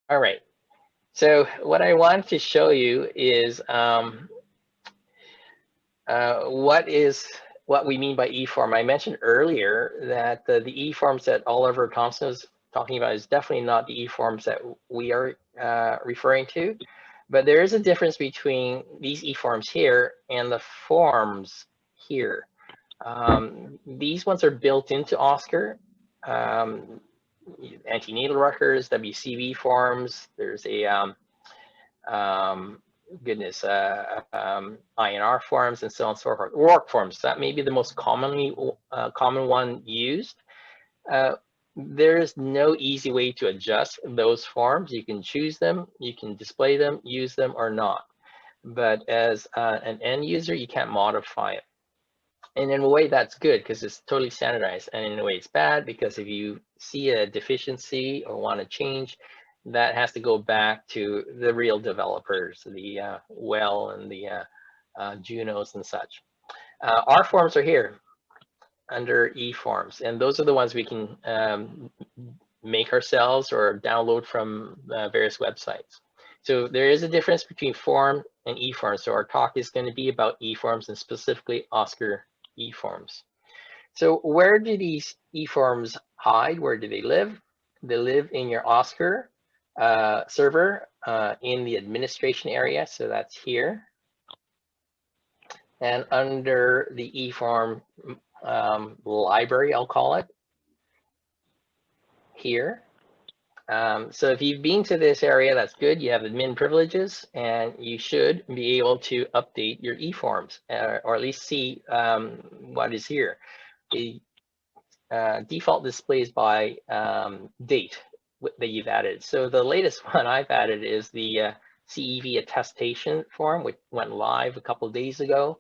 All right. So what I want to show you is what we mean by eForm. I mentioned earlier that the eForms that Oliver Thompson is talking about is definitely not the eForms that we are referring to, but there is a difference between these eForms here and the forms here. These ones are built into OSCAR. Um, Antenatal records, WCV forms. There's a goodness, INR forms, and so on and so forth. Work forms, that may be the most common one used. There's no easy way to adjust those forms. You can choose them, you can display them, use them, or not. But as an end user, you can't modify it. And in a way, that's good because it's totally standardized. And in a way, it's bad because if you see a deficiency or want to change, that has to go back to the real developers, the Well and the Junos and such. Our forms are here under eForms, and those are the ones we can make ourselves or download from various websites. So there is a difference between form and eForms. So our talk is going to be about eForms and specifically OSCAR eForms. So where do these eForms hide? Where do they live? They live in your OSCAR server in the administration area. So that's here. And under the eForm library, I'll call it, here. So if you've been to this area, that's good. You have admin privileges, and you should be able to update your eForms, or at least see what is here. The default displays by date that you've added. So the latest one I've added is the CEV attestation form, which went live a couple of days ago.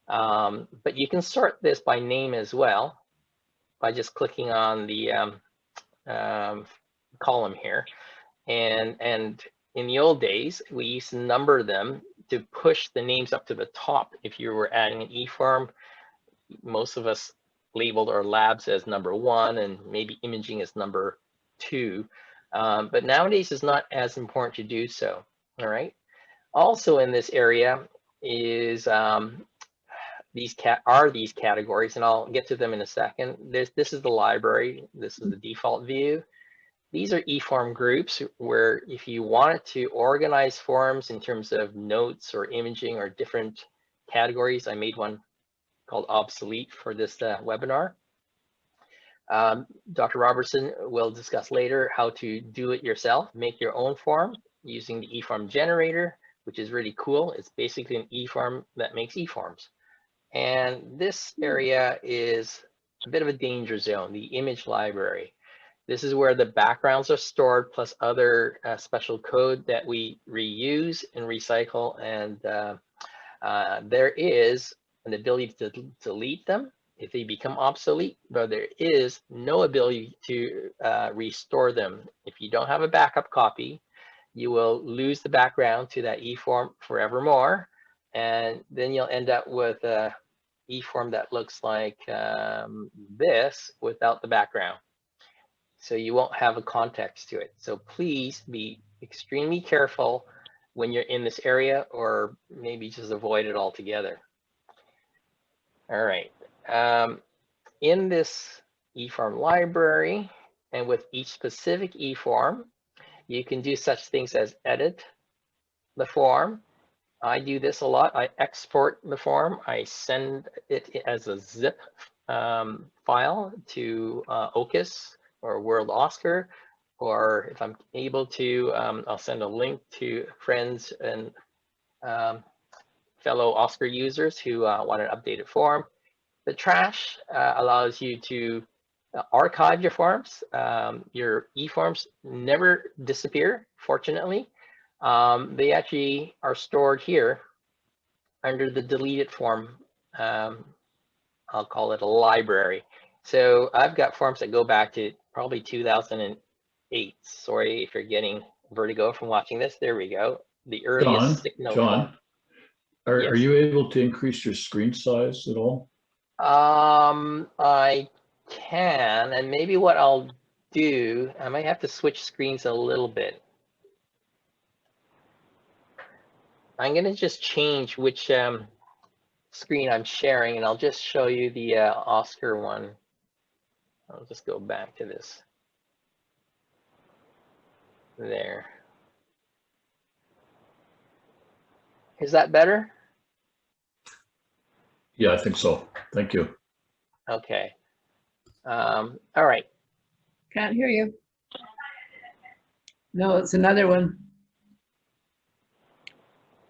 But you can sort this by name as well by just clicking on the column here. And in the old days, we used to number them to push the names up to the top. If you were adding an eForm, most of us labeled our labs as number 1 and maybe imaging as number 2. But nowadays it's not as important to do so. All right. Also in this area is these categories, and I'll get to them in a second. This is the library. This is the default view. These are eForm groups where if you wanted to organize forms in terms of notes or imaging or different categories, I made one called obsolete for this webinar. Dr. Robertson will discuss later how to do it yourself, make your own form using the eForm generator, which is really cool. It's basically an eForm that makes eForms. And this area is a bit of a danger zone, the image library. This is where the backgrounds are stored, plus other special code that we reuse and recycle. And there is an ability to delete them if they become obsolete, but there is no ability to restore them. If you don't have a backup copy, you will lose the background to that eForm forevermore. And then you'll end up with a eForm that looks like this without the background. So you won't have a context to it. So please be extremely careful when you're in this area, or maybe just avoid it altogether. All right. In this eForm library, and with each specific eForm, you can do such things as edit the form. I do this a lot. I export the form. I send it as a zip file to OCUS or World OSCAR, or if I'm able to, I'll send a link to friends and fellow OSCAR users who want an updated form. The trash allows you to archive your forms. Your eForms never disappear, fortunately. They actually are stored here under the deleted form. I'll call it a library. So I've got forms that go back to probably 2008. Sorry if you're getting vertigo from watching this. There we go. The earliest signal form. Are you able to increase your screen size at all? I can, and maybe what I'll do, I might have to switch screens a little bit. I'm going to just change which screen I'm sharing, and I'll just show you the Oscar one. I'll just go back to this. There. Is that better? Yeah, I think so. Thank you. Okay. All right. Can't hear you. No, it's another one.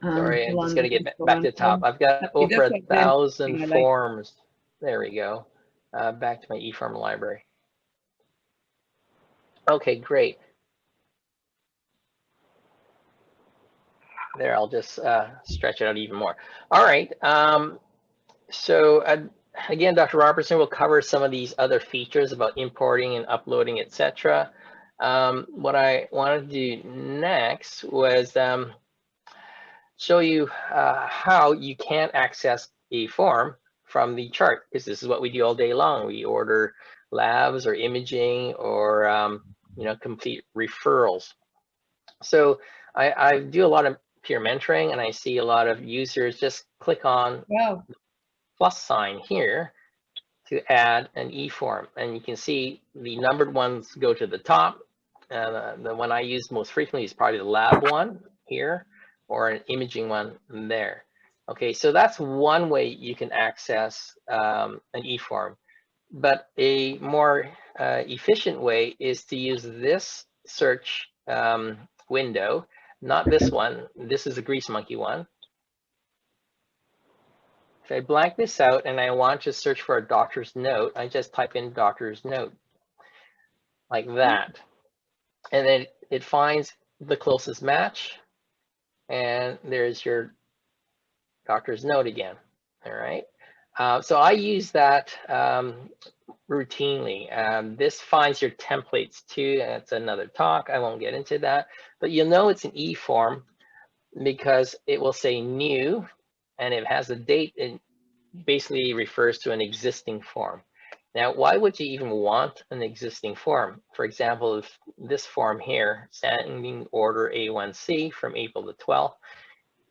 Sorry, I'm hold just on, going to get let's go back on. to the top. I've got Okay, over this 1,000 one, I like. forms. There we go. Back to my eForm library. Okay, great. There, I'll just stretch it out even more. All right. So again, Dr. Robertson will cover some of these other features about importing and uploading, etc. What I wanted to do next was show you how you can access a form from the chart, because this is what we do all day long. We order labs or imaging or complete referrals. So I do a lot of peer mentoring, and I see a lot of users just click on Wow. plus sign here to add an eForm, and you can see the numbered ones go to the top. The one I use most frequently is probably the lab one here, or an imaging one there. Okay, so that's one way you can access an eForm. But a more efficient way is to use this search window, not this one. This is a Grease Monkey one. If I blank this out and I want to search for a doctor's note, I just type in doctor's note like that. And then it finds the closest match. And there's your doctor's note again. All right. So I use that routinely. This finds your templates too. That's another talk. I won't get into that. But you'll know it's an eForm because it will say new, and it has a date. It basically refers to an existing form. Now, why would you even want an existing form? For example, if this form here, standing order A1C from April the 12th,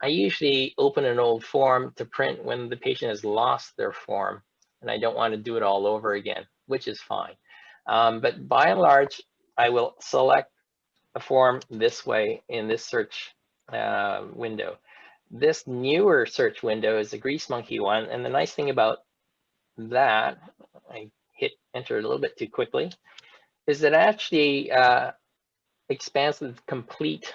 I usually open an old form to print when the patient has lost their form, and I don't want to do it all over again, which is fine. But by and large, I will select a form this way in this search window. This newer search window is the Grease Monkey one, and the nice thing about that, I hit enter a little bit too quickly, is that it actually expands the complete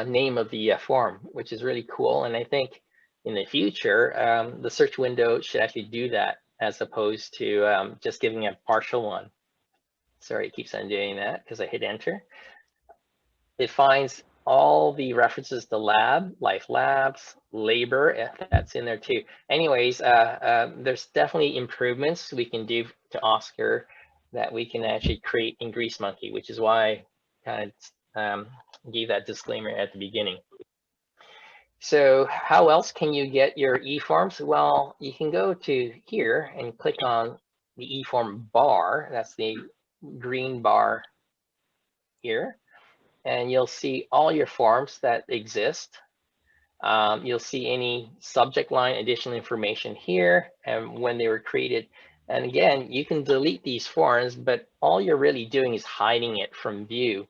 name of the form, which is really cool. And I think in the future, the search window should actually do that as opposed to just giving a partial one. Sorry, it keeps on doing that because I hit enter. It finds all the references to lab, life labs, labor, that's in there too. Anyways, there's definitely improvements we can do to Oscar that we can actually create in Grease Monkey, which is why I kind of gave that disclaimer at the beginning. So how else can you get your eForms? Well, you can go to here and click on the eForm bar. That's the green bar here. And you'll see all your forms that exist. You'll see any subject line additional information here and when they were created. And again, you can delete these forms, but all you're really doing is hiding it from view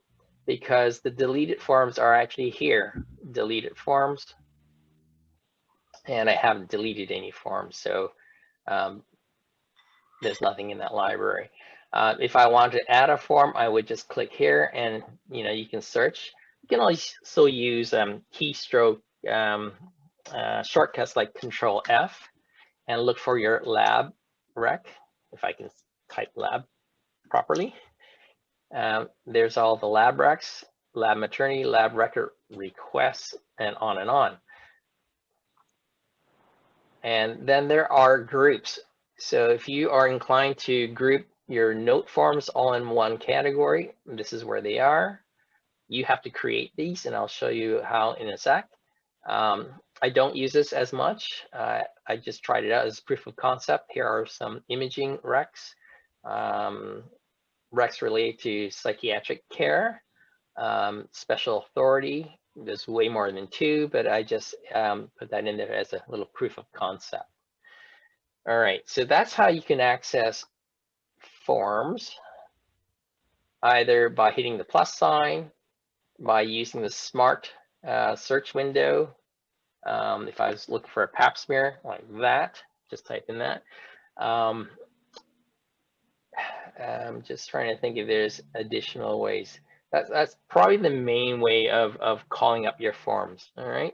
because the deleted forms are actually here, deleted forms. And I haven't deleted any forms, so there's nothing in that library. If I want to add a form, I would just click here and you can search. You can also use keystroke shortcuts like Control F and look for your lab rec, if I can type lab properly. There's all the lab recs, lab maternity, lab record requests, and on and on. And then there are groups. So if you are inclined to group your note forms all in one category, this is where they are. You have to create these, and I'll show you how in a sec. I don't use this as much. I just tried it out as proof of concept. Here are some imaging recs, recs related to psychiatric care, special authority, There's way more than 2, but I just put that in there as a little proof of concept. All right, so that's how you can access forms, either by hitting the plus sign, by using the smart search window. If I was looking for a pap smear like that, just type in that. I'm just trying to think if there's additional ways. That's probably the main way of calling up your forms. All right.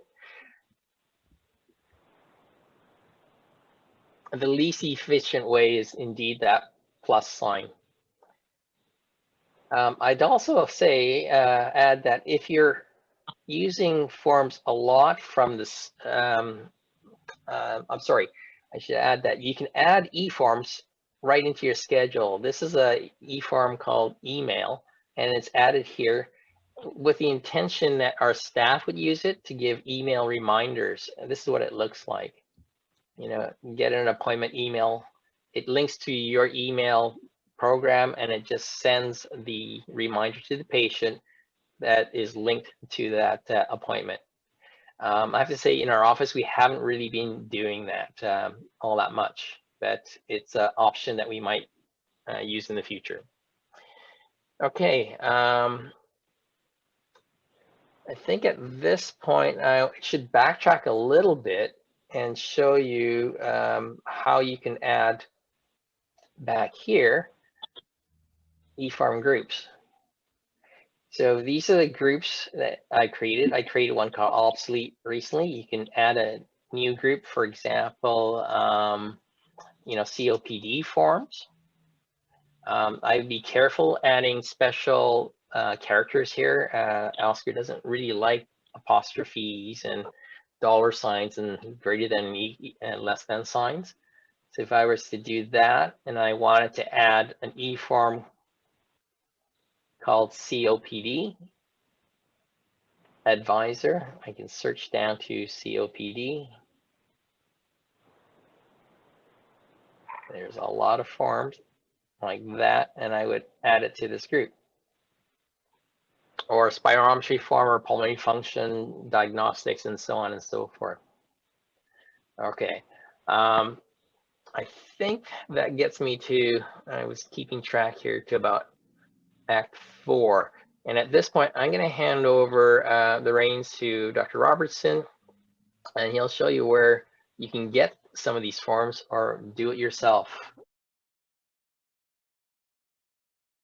The least efficient way is indeed that plus sign. I'd also say, add that if you're using forms a lot from this, I'm sorry, I should add that you can add eForms right into your schedule. This is a eForm called email, and it's added here with the intention that our staff would use it to give email reminders. This is what it looks like. You know, get an appointment email. It links to your email program, and it just sends the reminder to the patient that is linked to that appointment. I have to say, in our office, we haven't really been doing that all that much, but it's an option that we might use in the future. Okay, I think at this point, I should backtrack a little bit and show you how you can add back here eForm groups. So these are the groups that I created. I created one called Obsolete recently. You can add a new group, for example, you know, COPD forms. I'd be careful adding special characters here. Oscar doesn't really like apostrophes and dollar signs and greater than and less than signs. So if I was to do that and I wanted to add an eForm called COPD advisor, I can search down to COPD. There's a lot of forms like that, and I would add it to this group. Or spirometry form, or pulmonary function diagnostics, and so on and so forth. Okay, I think that gets me to, I was keeping track here, to about Act 4. And at this point, I'm going to hand over the reins to Dr. Robertson, and he'll show you where you can get some of these forms or do it yourself